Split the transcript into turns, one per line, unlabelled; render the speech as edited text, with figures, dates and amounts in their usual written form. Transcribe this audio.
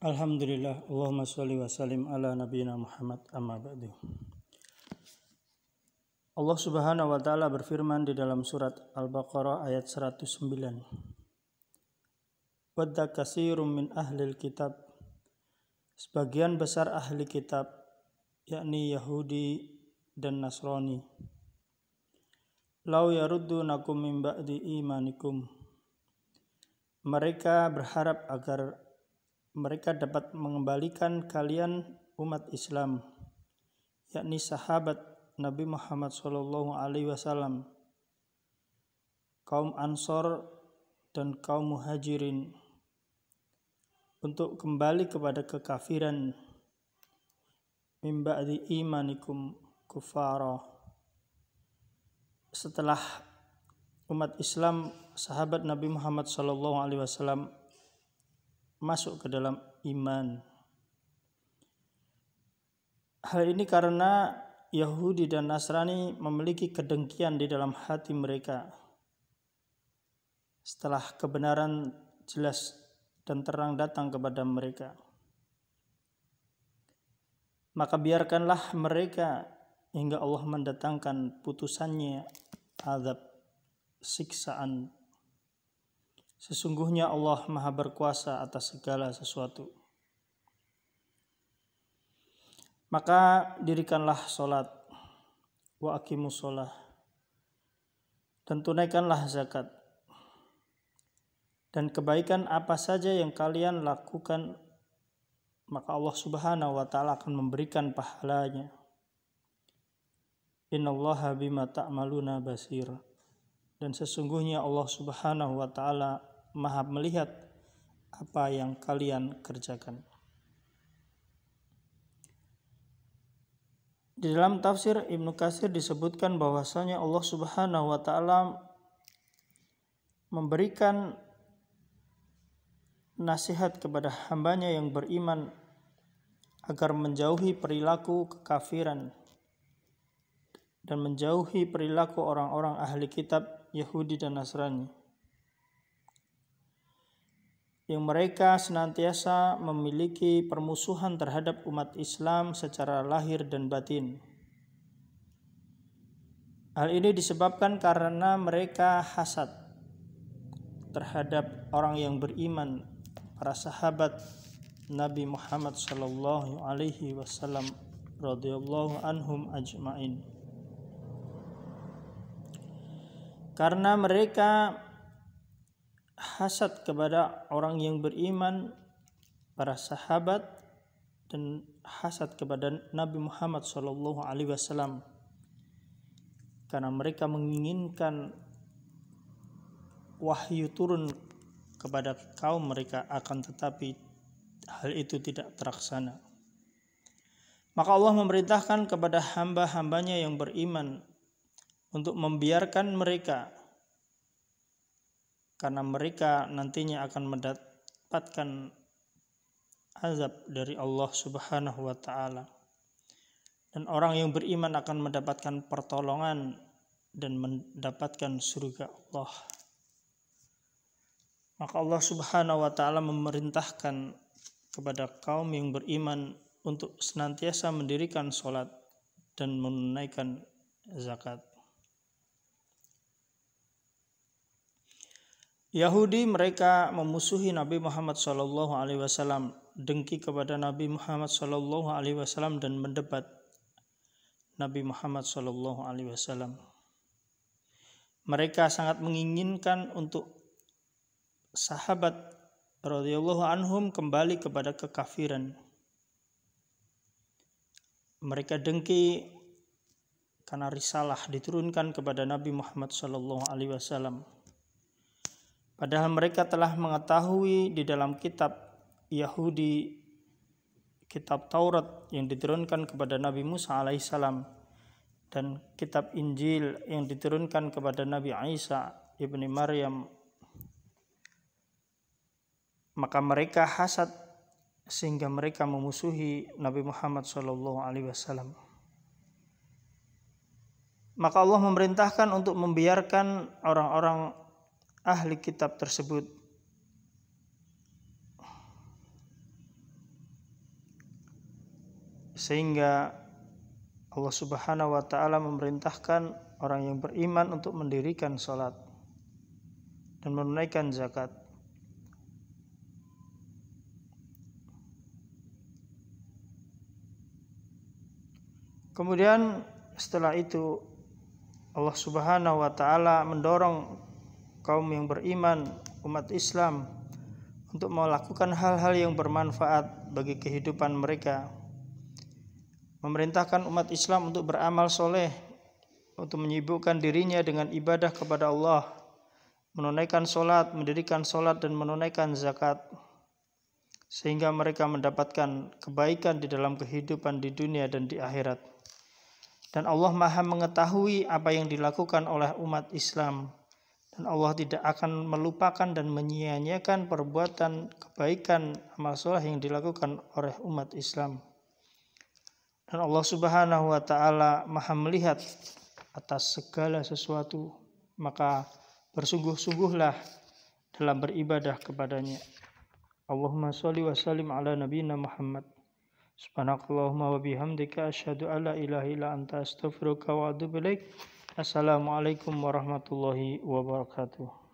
Alhamdulillah, Allahumma sholli wa sallim ala nabiyina Muhammad amma ba'du. Allah Subhanahu wa taala berfirman di dalam surat Al-Baqarah ayat 109. Wadda katsirun min ahlil kitab. Sebagian besar ahli kitab, yakni Yahudi dan Nasrani. Lau yaruddunakum min ba'di imanikum. Mereka berharap agar mereka dapat mengembalikan kalian umat Islam, yakni sahabat Nabi Muhammad SAW, kaum Ansor dan kaum Muhajirin, untuk kembali kepada kekafiran, min ba'di imanikum kufara, setelah umat Islam sahabat Nabi Muhammad SAW masuk ke dalam iman. Hal ini karena Yahudi dan Nasrani memiliki kedengkian di dalam hati mereka setelah kebenaran jelas dan terang datang kepada mereka. Maka biarkanlah mereka hingga Allah mendatangkan putusannya, azab, siksaan. Sesungguhnya Allah Maha Berkuasa atas segala sesuatu. Maka dirikanlah sholat, wa aqimus sholah, dan tunaikanlah zakat. Dan kebaikan apa saja yang kalian lakukan, maka Allah Subhanahu wa taala akan memberikan pahalanya. Innallaha bima ta'maluna basir. Dan sesungguhnya Allah Subhanahu wa taala Maha melihat apa yang kalian kerjakan. Di dalam tafsir Ibnu Katsir disebutkan bahwasanya Allah Subhanahu wa taala memberikan nasihat kepada hambanya yang beriman agar menjauhi perilaku kekafiran dan menjauhi perilaku orang-orang ahli kitab Yahudi dan Nasrani, yang mereka senantiasa memiliki permusuhan terhadap umat Islam secara lahir dan batin. Hal ini disebabkan karena mereka hasad terhadap orang yang beriman, para sahabat Nabi Muhammad sallallahu alaihi wasallam radhiyallahu anhum ajmain. Karena mereka hasad kepada orang yang beriman, para sahabat, dan hasad kepada Nabi Muhammad SAW, karena mereka menginginkan wahyu turun kepada kaum mereka, akan tetapi hal itu tidak terlaksana. Maka Allah memerintahkan kepada hamba-hambanya yang beriman untuk membiarkan mereka, karena mereka nantinya akan mendapatkan azab dari Allah Subhanahu wa taala. Dan orang yang beriman akan mendapatkan pertolongan dan mendapatkan surga Allah. Maka Allah Subhanahu wa taala memerintahkan kepada kaum yang beriman untuk senantiasa mendirikan sholat dan menunaikan zakat. Yahudi mereka memusuhi Nabi Muhammad SAW, dengki kepada Nabi Muhammad SAW dan mendebat Nabi Muhammad SAW. Mereka sangat menginginkan untuk sahabat radhiyallahu anhum kembali kepada kekafiran. Mereka dengki karena risalah diturunkan kepada Nabi Muhammad SAW. Padahal mereka telah mengetahui di dalam kitab Yahudi, kitab Taurat yang diturunkan kepada Nabi Musa alaihissalam, dan kitab Injil yang diturunkan kepada Nabi Isa ibni Maryam. Maka mereka hasad sehingga mereka memusuhi Nabi Muhammad SAW. Maka Allah memerintahkan untuk membiarkan orang-orang ahli kitab tersebut sehingga Allah Subhanahu wa taala memerintahkan orang yang beriman untuk mendirikan salat dan menunaikan zakat. Kemudian setelah itu Allah Subhanahu wa taala mendorong kaum yang beriman, umat Islam, untuk melakukan hal-hal yang bermanfaat bagi kehidupan mereka. Memerintahkan umat Islam untuk beramal soleh, untuk menyibukkan dirinya dengan ibadah kepada Allah, menunaikan solat, mendirikan solat dan menunaikan zakat, sehingga mereka mendapatkan kebaikan di dalam kehidupan di dunia dan di akhirat. Dan Allah Maha mengetahui apa yang dilakukan oleh umat Islam, dan Allah tidak akan melupakan dan menyia-nyiakan perbuatan kebaikan amal soleh yang dilakukan oleh umat Islam. Dan Allah Subhanahu wa taala Maha melihat atas segala sesuatu, maka bersungguh-sungguhlah dalam beribadah kepadanya. Allahumma sholli wa sallim ala nabiyyina Muhammad. Subhanakallahumma wa bihamdika asyhadu an la ilaha illa anta astaghfiruka wa atubu ilaik. Assalamualaikum warahmatullahi wabarakatuh.